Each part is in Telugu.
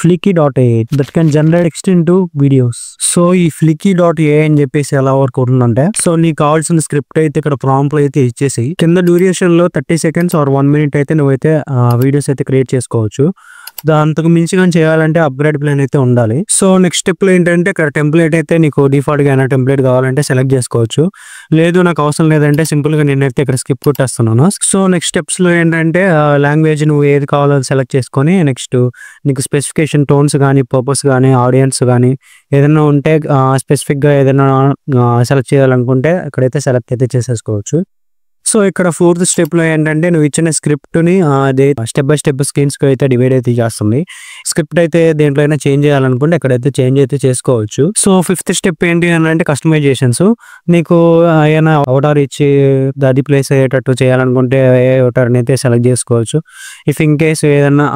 Flicky.ai that can generate text into videos. So ఈ Flicky.ai అని చెప్పేసి ఎలా వర్క్ అవుతుందంటే, సో నీకు కావాల్సిన స్క్రిప్ట్ అయితే ఇక్కడ ప్రాంప్ట్ అయితే ఇచ్చేసి కింద డ్యూరేషన్ లో 30 సెకండ్స్ ఆర్ 1 మినిట్ అయితే నువ్వైతే వీడియోస్ అయితే క్రియేట్ చేసుకోవచ్చు. దాంతకు మించిగా చేయాలంటే అప్గ్రేడ్ ప్లాన్ అయితే ఉండాలి. సో నెక్స్ట్ స్టెప్ లో ఏంటంటే ఇక్కడ టెంప్లెట్ అయితే నీకు డిఫాల్ట్ గా అయినా టెంప్లెట్ కావాలంటే సెలెక్ట్ చేసుకోవచ్చు. లేదు నాకు అవసరం లేదంటే సింపుల్ గా నేనైతే ఇక్కడ స్కిప్ కొట్టేస్తున్నాను. సో నెక్స్ట్ స్టెప్స్ లో ఏంటంటే లాంగ్వేజ్ నువ్వు ఏది కావాలో సెలెక్ట్ చేసుకొని నెక్స్ట్ నీకు స్పెసిఫికేషన్ టోన్స్ కానీ పర్పస్ కానీ ఆడియన్స్ కానీ ఏదైనా ఉంటే స్పెసిఫిక్ గా ఏదైనా సెలెక్ట్ చేయాలనుకుంటే ఇక్కడైతే సెలెక్ట్ అయితే చేసేసుకోవచ్చు. సో ఇక్కడ ఫోర్త్ స్టెప్ లో ఏంటంటే నువ్వు ఇచ్చిన స్క్రిప్ట్ ని అదే స్టెప్ బై స్టెప్ స్క్రీన్స్ కి అయితే డివైడ్ అయితే చేస్తుంది. స్క్రిప్ట్ అయితే దేంట్లో అయినా చేంజ్ చేయాలనుకుంటే ఇక్కడైతే చేంజ్ అయితే చేసుకోవచ్చు. సో ఫిఫ్త్ స్టెప్ ఏంటి అని అంటే కస్టమైజేషన్స్. నీకు ఏమైనా అవతార్ ఇచ్చి అది ప్లేస్ అయ్యేటట్టు చేయాలనుకుంటే ఏ అవతార్ని అయితే సెలెక్ట్ చేసుకోవచ్చు. ఇఫ్ ఇన్ కేస్ ఏదైనా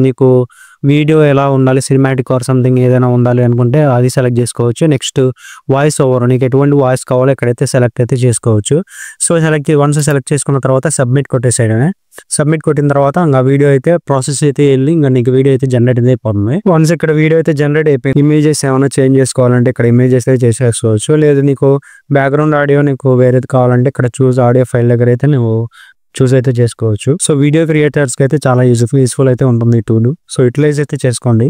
నీకు వీడియో ఎలా ఉండాలి సినిమాటిక్ ఆర్ సంథింగ్ ఏదైనా ఉండాలి అనుకుంటే అది సెలెక్ట్ చేసుకోవచ్చు. నెక్స్ట్ వాయిస్ ఓవర్ నీకు ఎటువంటి వాయిస్ కావాలో ఇక్కడైతే సెలెక్ట్ అయితే చేసుకోవచ్చు. సో వన్స్ సెలెక్ట్ చేసుకున్న తర్వాత సబ్మిట్ కొట్టేసాడనే. సబ్మిట్ కొట్టిన తర్వాత ఇంకా వీడియో అయితే ప్రాసెస్ అయితే వెళ్ళి ఇంకా నీకు వీడియో అయితే జనరేట్ అయిపోతుంది. వన్స్ ఇక్కడ వీడియో అయితే జనరేట్ అయిపోయింది. ఇమేజెస్ ఏమైనా చేంజ్ చేసుకోవాలంటే ఇక్కడ ఇమేజెస్ అయితే చేసేసుకోవచ్చు. లేదు నీకు బ్యాక్గ్రౌండ్ ఆడియో నీకు వేరేది కావాలంటే ఇక్కడ చూస్ ఆడియో ఫైల్ దగ్గర అయితే నువ్వు చూస్ అయితే చేసుకోవచ్చు. సో వీడియో క్రియేటర్స్కి అయితే చాలా యూస్ఫుల్ అయితే ఉంటుంది ఈ టూల్. సో యూటిలైజ్ అయితే చేసుకోండి.